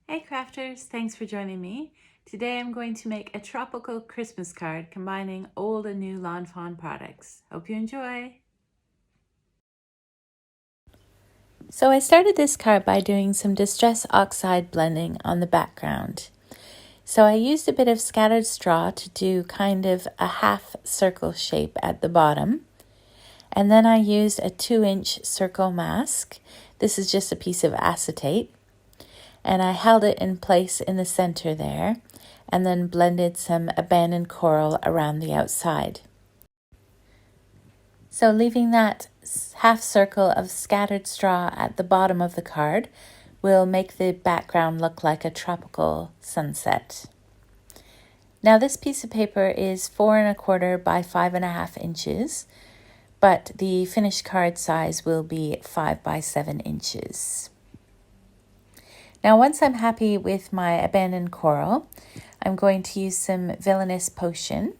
Hey crafters, thanks for joining me. Today I'm going to make a tropical Christmas card combining old and new Lawn Fawn products. Hope you enjoy! So I started this card by doing some Distress Oxide blending on the background. So I used a bit of scattered straw to do kind of a half circle shape at the bottom. And then I used a 2-inch circle mask. This is just a piece of acetate. And I held it in place in the center there, and then blended some abandoned coral around the outside. So leaving that half circle of scattered straw at the bottom of the card will make the background look like a tropical sunset. Now this piece of paper is 4 1/4 by 5 1/2 inches, but the finished card size will be 5 by 7 inches. Now, once I'm happy with my abandoned coral, I'm going to use some Villainous potion.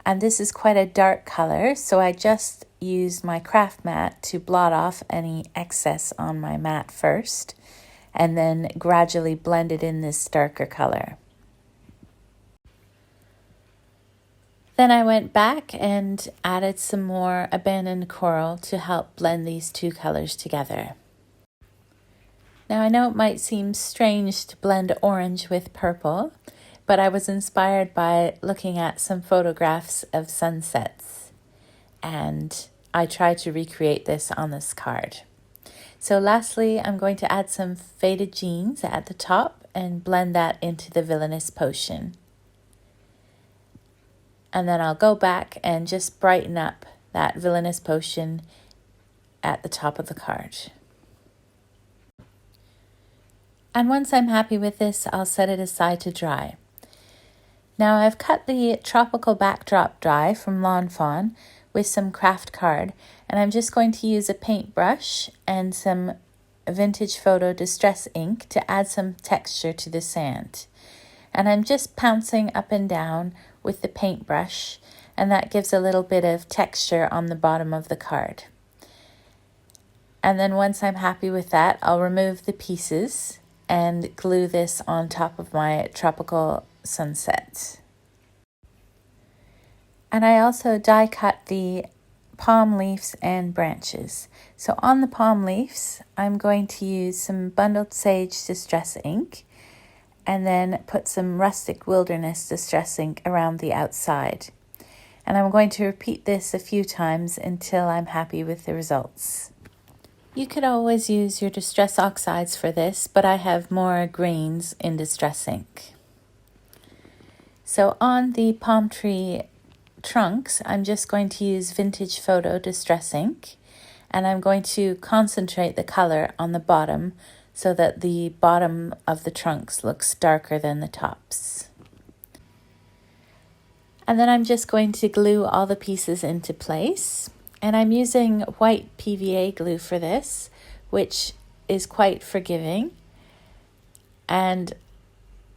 And this is quite a dark color, so I just used my craft mat to blot off any excess on my mat first, and then gradually blended in this darker color. Then I went back and added some more abandoned coral to help blend these two colors together. Now I know it might seem strange to blend orange with purple, but I was inspired by looking at some photographs of sunsets, and I tried to recreate this on this card. So lastly, I'm going to add some faded jeans at the top and blend that into the Villainous potion. And then I'll go back and just brighten up that Villainous potion at the top of the card. And once I'm happy with this, I'll set it aside to dry. Now I've cut the tropical backdrop dry from Lawn Fawn with some craft card, and I'm just going to use a paintbrush and some vintage photo distress ink to add some texture to the sand. And I'm just pouncing up and down with the paintbrush, and that gives a little bit of texture on the bottom of the card. And then once I'm happy with that, I'll remove the pieces and glue this on top of my tropical sunset. And I also die cut the palm leaves and branches. So on the palm leaves, I'm going to use some bundled sage distress ink and then put some rustic wilderness distress ink around the outside. And I'm going to repeat this a few times until I'm happy with the results. You could always use your Distress Oxides for this, but I have more greens in Distress ink. So on the palm tree trunks, I'm just going to use Vintage Photo Distress ink, and I'm going to concentrate the color on the bottom so that the bottom of the trunks looks darker than the tops. And then I'm just going to glue all the pieces into place. And I'm using white PVA glue for this, which is quite forgiving. And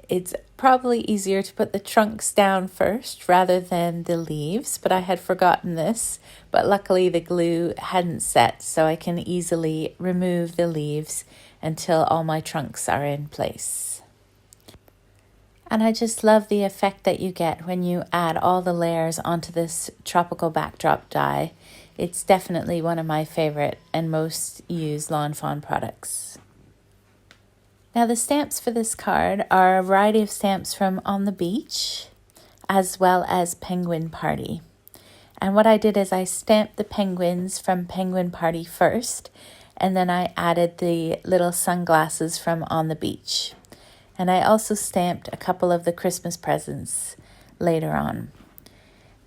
it's probably easier to put the trunks down first rather than the leaves, but I had forgotten this. But luckily the glue hadn't set, so I can easily remove the leaves until all my trunks are in place. And I just love the effect that you get when you add all the layers onto this tropical backdrop die. It's definitely one of my favorite and most used Lawn Fawn products. Now the stamps for this card are a variety of stamps from On the Beach as well as Penguin Party. And what I did is I stamped the penguins from Penguin Party first, and then I added the little sunglasses from On the Beach. And I also stamped a couple of the Christmas presents later on.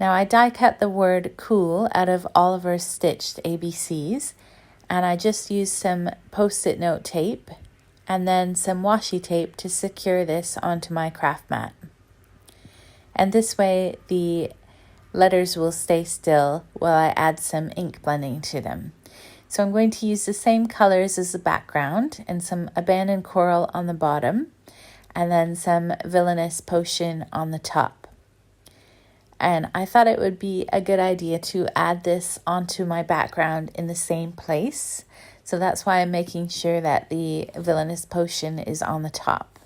Now I die cut the word cool out of Oliver's stitched ABCs, and I just used some post-it note tape and then some washi tape to secure this onto my craft mat. And this way the letters will stay still while I add some ink blending to them. So I'm going to use the same colors as the background and some abandoned coral on the bottom, and then some Villainous potion on the top. And I thought it would be a good idea to add this onto my background in the same place So that's why I'm making sure that the Villainous potion is on the top.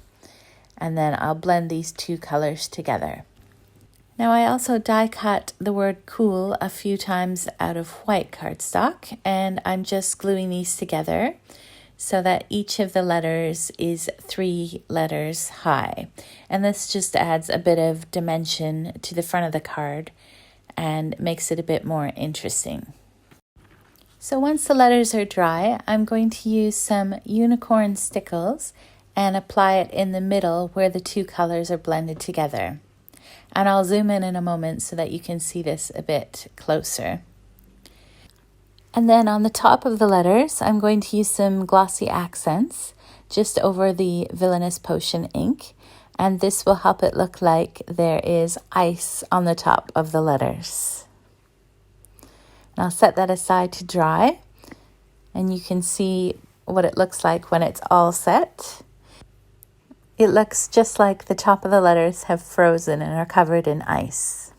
And then I'll blend these two colors together. Now I also die cut the word cool a few times out of white cardstock, and I'm just gluing these together so that each of the letters is 3 letters high. And this just adds a bit of dimension to the front of the card and makes it a bit more interesting. So once the letters are dry, I'm going to use some unicorn stickles and apply it in the middle where the two colors are blended together. And I'll zoom in a moment so that you can see this a bit closer. And then on the top of the letters, I'm going to use some glossy accents just over the Villainous potion ink. And this will help it look like there is ice on the top of the letters. And I'll set that aside to dry. And you can see what it looks like when it's all set. It looks just like the top of the letters have frozen and are covered in ice.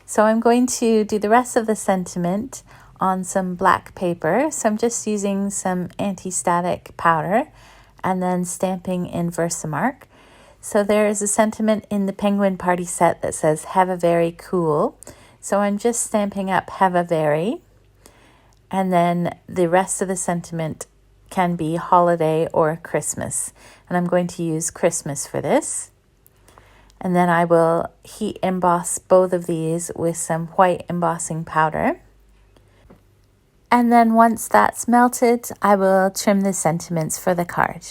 So I'm going to do the rest of the sentiment on some black paper. So I'm just using some anti-static powder and then stamping in Versamark. So there is a sentiment in the Penguin Party set that says, "Have a very cool." So I'm just stamping up "Have a very." And then the rest of the sentiment can be holiday or Christmas. And I'm going to use Christmas for this. And then I will heat emboss both of these with some white embossing powder. And then once that's melted, I will trim the sentiments for the card.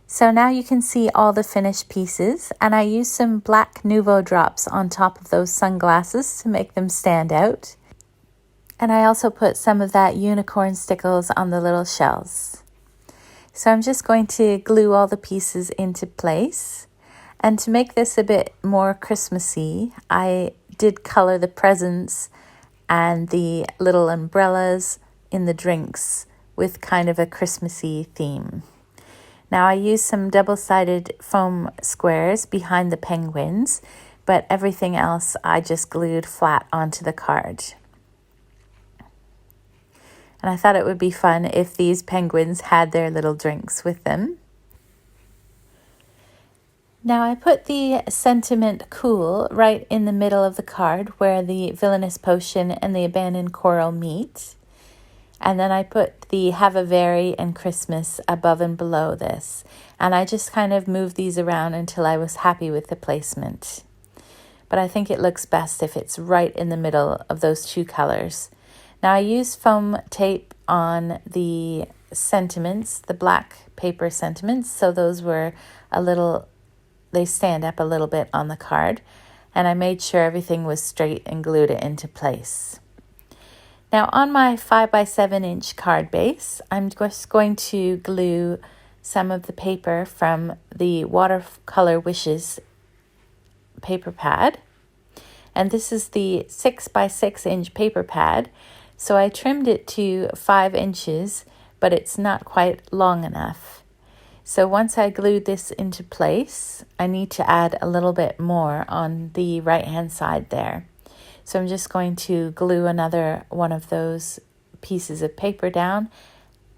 So now you can see all the finished pieces, and I used some black Nuvo drops on top of those sunglasses to make them stand out. And I also put some of that unicorn stickles on the little shells. So I'm just going to glue all the pieces into place. And to make this a bit more Christmassy, I did color the presents and the little umbrellas in the drinks with kind of a Christmassy theme. Now I used some double-sided foam squares behind the penguins, but everything else I just glued flat onto the card. And I thought it would be fun if these penguins had their little drinks with them. Now I put the sentiment cool right in the middle of the card where the Villainous potion and the abandoned coral meet. And then I put the Have a Very and Christmas above and below this. And I just kind of moved these around until I was happy with the placement. But I think it looks best if it's right in the middle of those two colors. Now I used foam tape on the sentiments, the black paper sentiments. So those were they stand up a little bit on the card, and I made sure everything was straight and glued it into place. Now on my 5x7 inch card base, I'm just going to glue some of the paper from the Watercolor Wishes paper pad. And this is the 6x6 inch paper pad. So I trimmed it to 5 inches, but it's not quite long enough. So once I glued this into place, I need to add a little bit more on the right-hand side there. So I'm just going to glue another one of those pieces of paper down,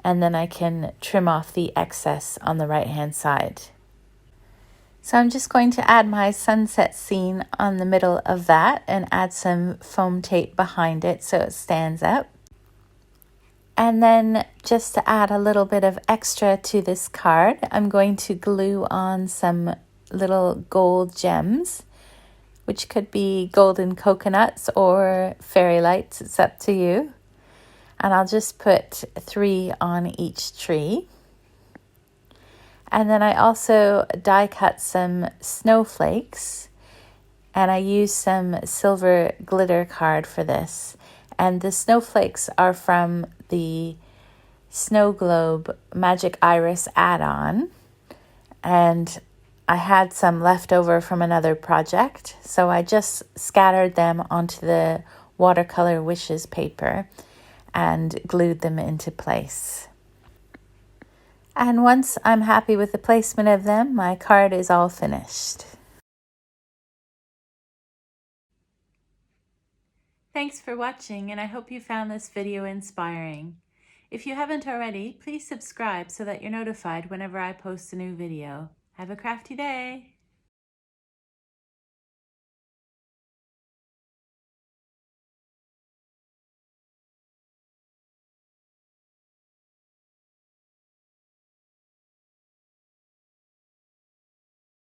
and then I can trim off the excess on the right-hand side. So I'm just going to add my sunset scene on the middle of that and add some foam tape behind it so it stands up. And then just to add a little bit of extra to this card, I'm going to glue on some little gold gems, which could be golden coconuts or fairy lights. It's up to you. And I'll just put 3 on each tree. And then I also die cut some snowflakes, and I used some silver glitter card for this. And the snowflakes are from the Snow Globe Magic Iris add-on. And I had some left over from another project, so I just scattered them onto the Watercolor Wishes paper and glued them into place. And once I'm happy with the placement of them, my card is all finished. Thanks for watching, and I hope you found this video inspiring. If you haven't already, please subscribe so that you're notified whenever I post a new video. Have a crafty day!